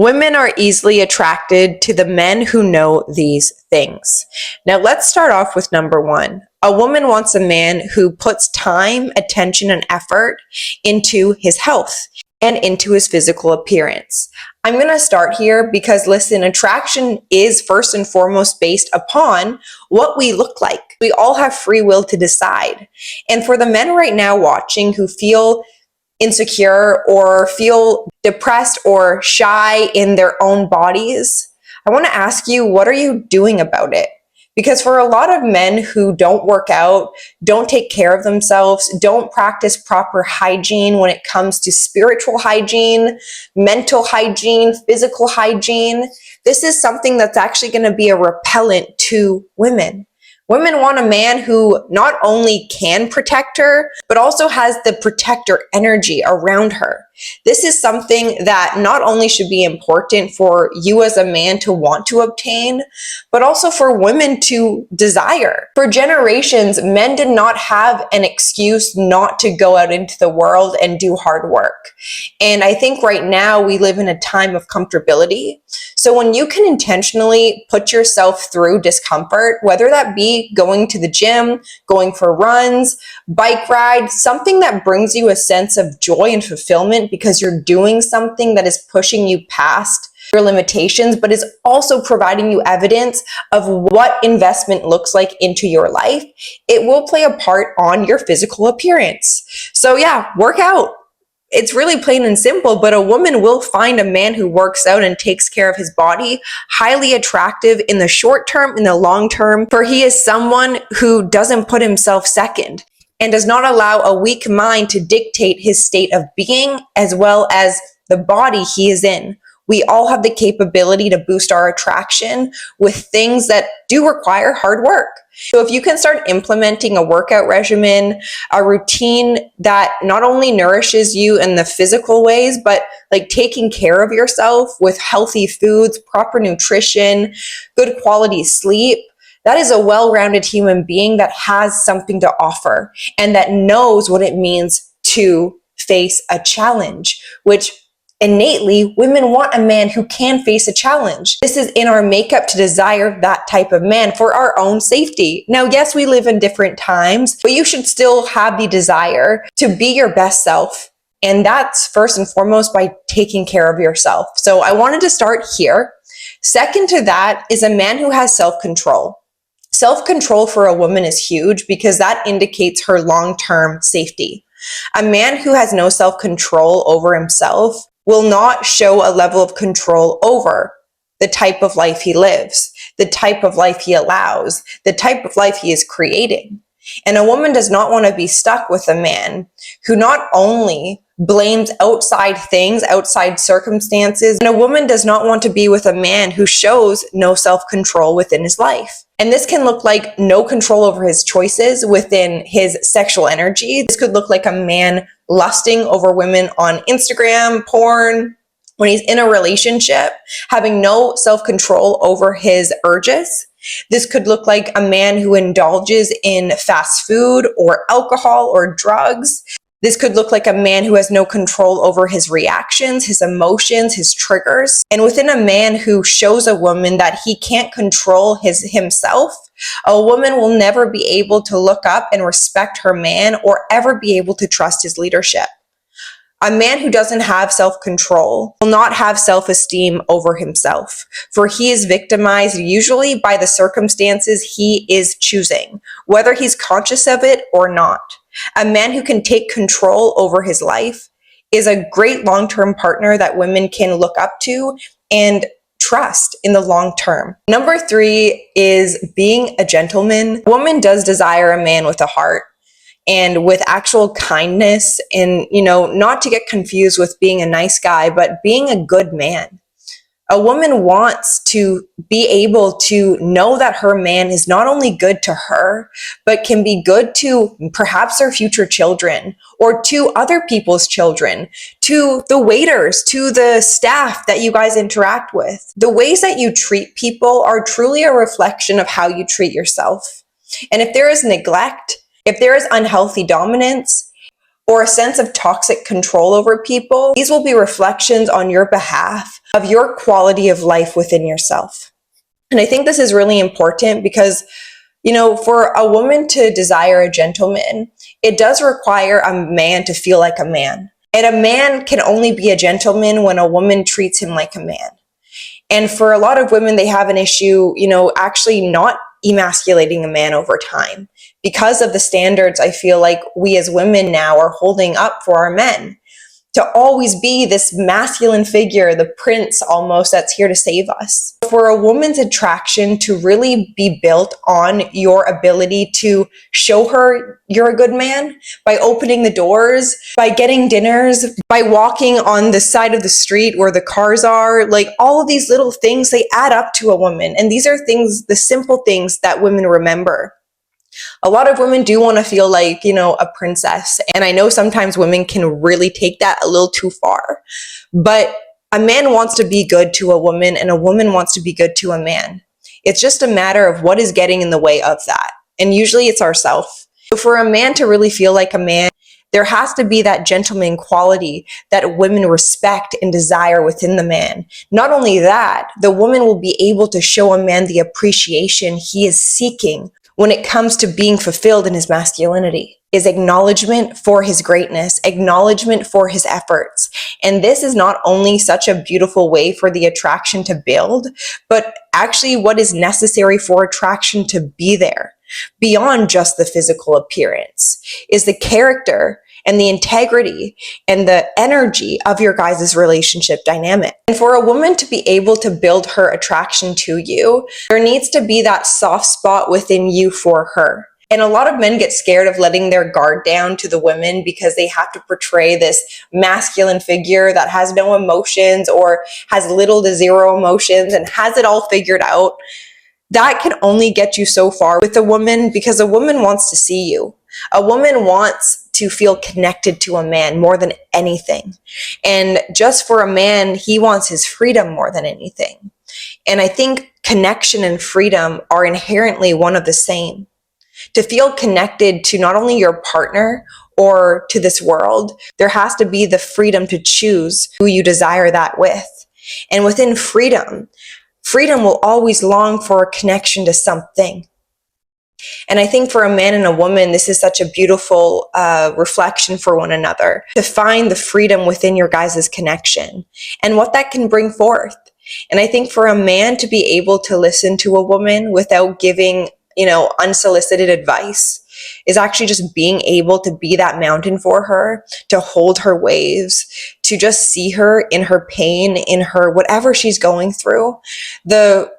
Women are easily attracted to the men who know these things. Now, let's start off with number one. A woman wants a man who puts time, attention, and effort into his health and into his physical appearance. I'm going to start here because, listen, attraction is first and foremost based upon what we look like. We all have free will to decide. And for the men right now watching who feel insecure or feel depressed or shy in their own bodies, I want to ask you, what are you doing about it? Because for a lot of men who don't work out, don't take care of themselves, don't practice proper hygiene when it comes to spiritual hygiene, mental hygiene, physical hygiene, this is something that's actually going to be a repellent to women. Women want a man who not only can protect her, but also has the protector energy around her. This is something that not only should be important for you as a man to want to obtain, but also for women to desire. For generations, men did not have an excuse not to go out into the world and do hard work. And I think right now we live in a time of comfortability. So when you can intentionally put yourself through discomfort, whether that be going to the gym, going for runs, bike rides, something that brings you a sense of joy and fulfillment because you're doing something that is pushing you past your limitations, but is also providing you evidence of what investment looks like into your life, it will play a part on your physical appearance. So yeah, work out. It's really plain and simple, but a woman will find a man who works out and takes care of his body highly attractive in the short term, in the long term, for he is someone who doesn't put himself second and does not allow a weak mind to dictate his state of being as well as the body he is in. We all have the capability to boost our attraction with things that do require hard work. So if you can start implementing a workout regimen, a routine that not only nourishes you in the physical ways, but like taking care of yourself with healthy foods, proper nutrition, good quality sleep, that is a well-rounded human being that has something to offer and that knows what it means to face a challenge, which innately, women want a man who can face a challenge. This is in our makeup to desire that type of man for our own safety. Now, yes, we live in different times, but you should still have the desire to be your best self. And that's first and foremost by taking care of yourself. So I wanted to start here. Second to that is a man who has self-control. Self-control for a woman is huge because that indicates her long-term safety. A man who has no self-control over himself will not show a level of control over the type of life he lives, the type of life he allows, the type of life he is creating. And a woman does not want to be stuck with a man who not only blames outside things, outside circumstances, and a woman does not want to be with a man who shows no self-control within his life. And this can look like no control over his choices within his sexual energy. This could look like a man lusting over women on Instagram, porn, when he's in a relationship, having no self-control over his urges. This could look like a man who indulges in fast food or alcohol or drugs. This could look like a man who has no control over his reactions, his emotions, his triggers. And within a man who shows a woman that he can't control himself, a woman will never be able to look up and respect her man or ever be able to trust his leadership. A man who doesn't have self-control will not have self-esteem over himself, for he is victimized usually by the circumstances he is choosing, whether he's conscious of it or not. A man who can take control over his life is a great long-term partner that women can look up to and trust in the long term. Number 3 is being a gentleman. A woman does desire a man with a heart and with actual kindness, and, not to get confused with being a nice guy, but being a good man. A woman wants to be able to know that her man is not only good to her, but can be good to perhaps her future children or to other people's children, to the waiters, to the staff that you guys interact with. The ways that you treat people are truly a reflection of how you treat yourself. And if there is neglect, if there is unhealthy dominance, or a sense of toxic control over people, these will be reflections on your behalf of your quality of life within yourself. And I think this is really important because, for a woman to desire a gentleman, it does require a man to feel like a man. And a man can only be a gentleman when a woman treats him like a man. And for a lot of women, they have an issue, actually not emasculating a man over time because of the standards I feel like we as women now are holding up for our men. To always be this masculine figure, the prince almost, that's here to save us. For a woman's attraction to really be built on your ability to show her you're a good man by opening the doors, by getting dinners, by walking on the side of the street where the cars are, like all of these little things, they add up to a woman. And these are things, the simple things that women remember. A lot of women do want to feel like, a princess. And I know sometimes women can really take that a little too far. But a man wants to be good to a woman and a woman wants to be good to a man. It's just a matter of what is getting in the way of that. And usually it's ourselves. So for a man to really feel like a man, there has to be that gentleman quality that women respect and desire within the man. Not only that, the woman will be able to show a man the appreciation he is seeking when it comes to being fulfilled in his masculinity, is acknowledgement for his greatness, acknowledgement for his efforts. And this is not only such a beautiful way for the attraction to build, but actually what is necessary for attraction to be there. Beyond just the physical appearance is the character and the integrity and the energy of your guys' relationship dynamic. And for a woman to be able to build her attraction to you, there needs to be that soft spot within you for her. And a lot of men get scared of letting their guard down to the women because they have to portray this masculine figure that has no emotions or has little to zero emotions and has it all figured out. That can only get you so far with a woman because a woman wants to see you. A woman wants to feel connected to a man more than anything. And just for a man, he wants his freedom more than anything. And I think connection and freedom are inherently one of the same. To feel connected to not only your partner or to this world, there has to be the freedom to choose who you desire that with. And within freedom will always long for a connection to something. And I think for a man and a woman, this is such a beautiful reflection for one another, to find the freedom within your guys' connection and what that can bring forth. And I think for a man to be able to listen to a woman without giving, unsolicited advice is actually just being able to be that mountain for her, to hold her waves, to just see her in her pain, in her whatever she's going through. The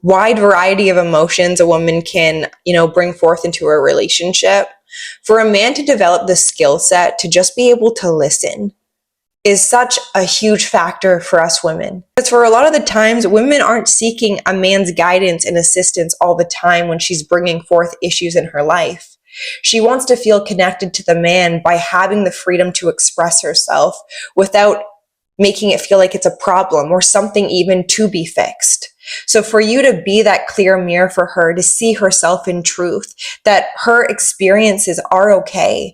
wide variety of emotions a woman can, bring forth into a relationship. For a man to develop the skill set to just be able to listen is such a huge factor for us women. Because for a lot of the times, women aren't seeking a man's guidance and assistance all the time when she's bringing forth issues in her life. She wants to feel connected to the man by having the freedom to express herself without making it feel like it's a problem or something even to be fixed. So for you to be that clear mirror for her, to see herself in truth, that her experiences are okay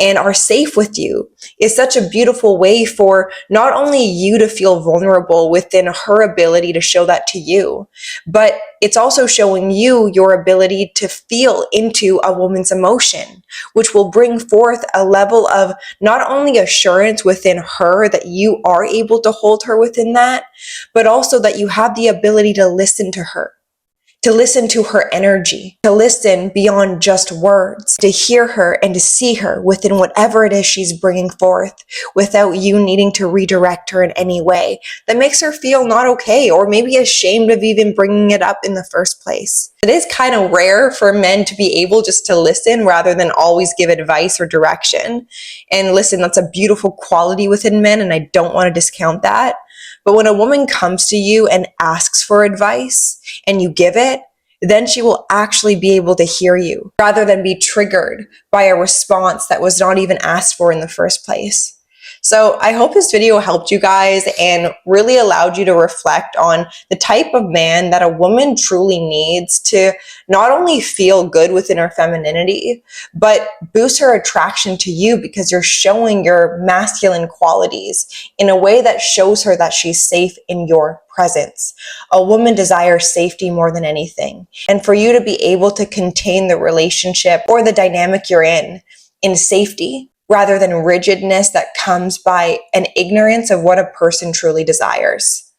and are safe with you, is such a beautiful way for not only you to feel vulnerable within her ability to show that to you, but it's also showing you your ability to feel into a woman's emotion, which will bring forth a level of not only assurance within her that you are able to hold her within that, but also that you have the ability to listen to her, to listen to her energy, to listen beyond just words, to hear her and to see her within whatever it is she's bringing forth without you needing to redirect her in any way that makes her feel not okay or maybe ashamed of even bringing it up in the first place. It is kind of rare for men to be able just to listen rather than always give advice or direction. And listen, that's a beautiful quality within men, and I don't want to discount that. But when a woman comes to you and asks for advice and you give it, then she will actually be able to hear you rather than be triggered by a response that was not even asked for in the first place. So I hope this video helped you guys and really allowed you to reflect on the type of man that a woman truly needs to not only feel good within her femininity, but boost her attraction to you because you're showing your masculine qualities in a way that shows her that she's safe in your presence. A woman desires safety more than anything. And for you to be able to contain the relationship or the dynamic you're in safety, rather than rigidness that comes by an ignorance of what a person truly desires.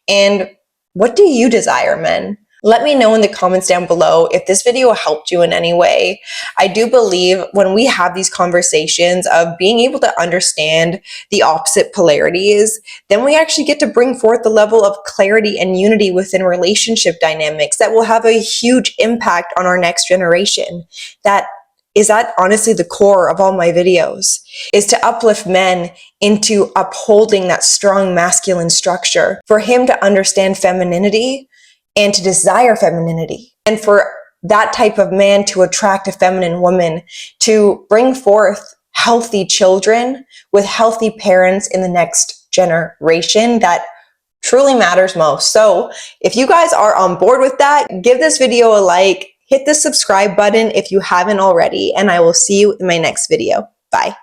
And what do you desire, men? Let me know in the comments down below if this video helped you in any way. I do believe when we have these conversations of being able to understand the opposite polarities, then we actually get to bring forth the level of clarity and unity within relationship dynamics that will have a huge impact on our next generation. That is at honestly the core of all my videos, is to uplift men into upholding that strong masculine structure, for him to understand femininity and to desire femininity, and for that type of man to attract a feminine woman, to bring forth healthy children with healthy parents in the next generation that truly matters most. So if you guys are on board with that, give this video a like, hit the subscribe button if you haven't already, and I will see you in my next video. Bye.